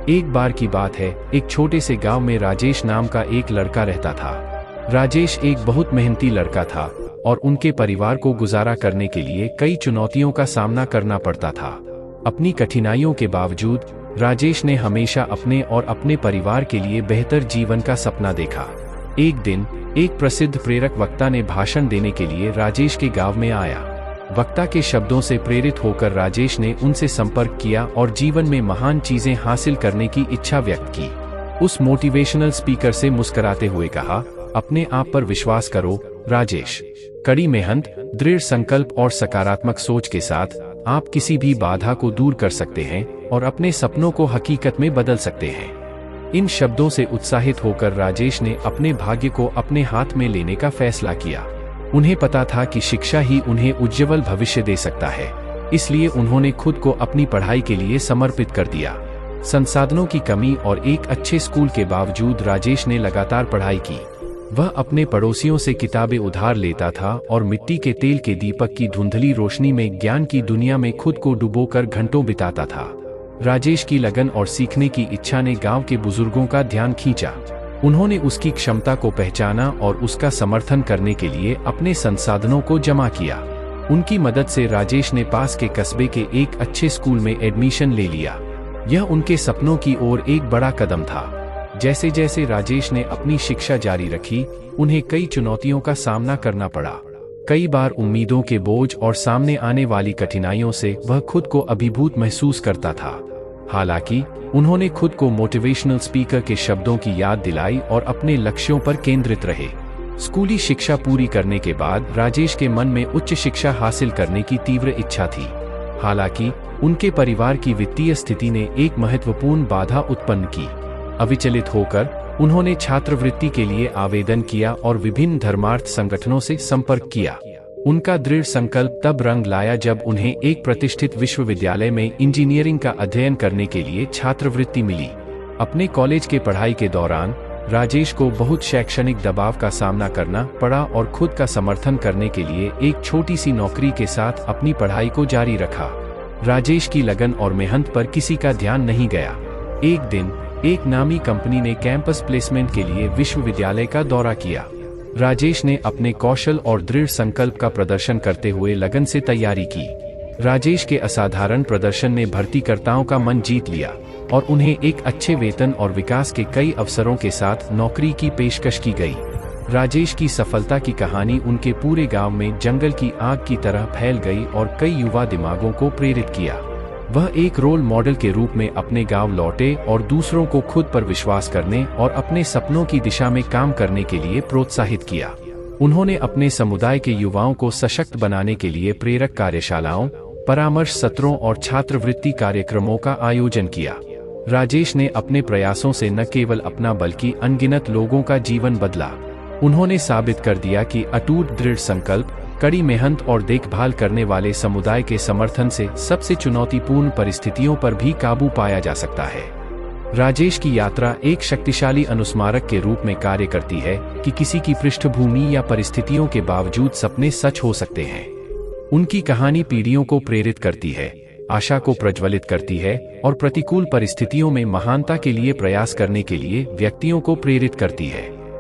एक बार की बात है, एक छोटे से गांव में राजेश नाम का एक लड़का रहता था। राजेश एक बहुत मेहनती लड़का था और उनके परिवार को गुजारा करने के लिए कई चुनौतियों का सामना करना पड़ता था। अपनी कठिनाइयों के बावजूद राजेश ने हमेशा अपने और अपने परिवार के लिए बेहतर जीवन का सपना देखा। एक दिन एक प्रसिद्ध प्रेरक वक्ता ने भाषण देने के लिए राजेश के गांव में आया। वक्ता के शब्दों से प्रेरित होकर राजेश ने उनसे संपर्क किया और जीवन में महान चीजें हासिल करने की इच्छा व्यक्त की। उस मोटिवेशनल स्पीकर से मुस्कुराते हुए कहा, अपने आप पर विश्वास करो राजेश। कड़ी मेहनत, दृढ़ संकल्प और सकारात्मक सोच के साथ आप किसी भी बाधा को दूर कर सकते हैं और अपने सपनों को हकीकत में बदल सकते हैं। इन शब्दों से उत्साहित होकर राजेश ने अपने भाग्य को अपने हाथ में लेने का फैसला किया। उन्हें पता था कि शिक्षा ही उन्हें उज्ज्वल भविष्य दे सकता है, इसलिए उन्होंने खुद को अपनी पढ़ाई के लिए समर्पित कर दिया। संसाधनों की कमी और एक अच्छे स्कूल के बावजूद राजेश ने लगातार पढ़ाई की। वह अपने पड़ोसियों से किताबें उधार लेता था और मिट्टी के तेल के दीपक की धुंधली रोशनी में ज्ञान की दुनिया में खुद को डुबोकर घंटों बिताता था। राजेश की लगन और सीखने की इच्छा ने गांव के बुजुर्गों का ध्यान खींचा। उन्होंने उसकी क्षमता को पहचाना और उसका समर्थन करने के लिए अपने संसाधनों को जमा किया। उनकी मदद से राजेश ने पास के कस्बे के एक अच्छे स्कूल में एडमिशन ले लिया। यह उनके सपनों की ओर एक बड़ा कदम था। जैसे जैसे राजेश ने अपनी शिक्षा जारी रखी, उन्हें कई चुनौतियों का सामना करना पड़ा। कई बार उम्मीदों के बोझ और सामने आने वाली कठिनाइयों से वह खुद को अभिभूत महसूस करता था। हालांकि उन्होंने खुद को मोटिवेशनल स्पीकर के शब्दों की याद दिलाई और अपने लक्ष्यों पर केंद्रित रहे। स्कूली शिक्षा पूरी करने के बाद राजेश के मन में उच्च शिक्षा हासिल करने की तीव्र इच्छा थी। हालांकि उनके परिवार की वित्तीय स्थिति ने एक महत्वपूर्ण बाधा उत्पन्न की। अविचलित होकर उन्होंने छात्रवृत्ति के लिए आवेदन किया और विभिन्न धर्मार्थ संगठनों से संपर्क किया। उनका दृढ़ संकल्प तब रंग लाया जब उन्हें एक प्रतिष्ठित विश्वविद्यालय में इंजीनियरिंग का अध्ययन करने के लिए छात्रवृत्ति मिली। अपने कॉलेज के पढ़ाई के दौरान राजेश को बहुत शैक्षणिक दबाव का सामना करना पड़ा और खुद का समर्थन करने के लिए एक छोटी सी नौकरी के साथ अपनी पढ़ाई को जारी रखा। राजेश की लगन और मेहनत पर किसी का ध्यान नहीं गया। एक दिन एक नामी कंपनी ने कैंपस प्लेसमेंट के लिए विश्वविद्यालय का दौरा किया। राजेश ने अपने कौशल और दृढ़ संकल्प का प्रदर्शन करते हुए लगन से तैयारी की। राजेश के असाधारण प्रदर्शन ने भर्तीकर्ताओं का मन जीत लिया और उन्हें एक अच्छे वेतन और विकास के कई अवसरों के साथ नौकरी की पेशकश की गई। राजेश की सफलता की कहानी उनके पूरे गांव में जंगल की आग की तरह फैल गई और कई युवा दिमागों को प्रेरित किया। वह एक रोल मॉडल के रूप में अपने गांव लौटे और दूसरों को खुद पर विश्वास करने और अपने सपनों की दिशा में काम करने के लिए प्रोत्साहित किया। उन्होंने अपने समुदाय के युवाओं को सशक्त बनाने के लिए प्रेरक कार्यशालाओं, परामर्श सत्रों और छात्रवृत्ति कार्यक्रमों का आयोजन किया। राजेश ने अपने प्रयासों से न केवल अपना बल्कि अनगिनत लोगों का जीवन बदला। उन्होंने साबित कर दिया कि अटूट दृढ़ संकल्प, कड़ी मेहनत और देखभाल करने वाले समुदाय के समर्थन से सबसे चुनौतीपूर्ण परिस्थितियों पर भी काबू पाया जा सकता है। राजेश की यात्रा एक शक्तिशाली अनुस्मारक के रूप में कार्य करती है कि किसी की पृष्ठभूमि या परिस्थितियों के बावजूद सपने सच हो सकते हैं। उनकी कहानी पीढ़ियों को प्रेरित करती है, आशा को प्रज्वलित करती है और प्रतिकूल परिस्थितियों में महानता के लिए प्रयास करने के लिए व्यक्तियों को प्रेरित करती है।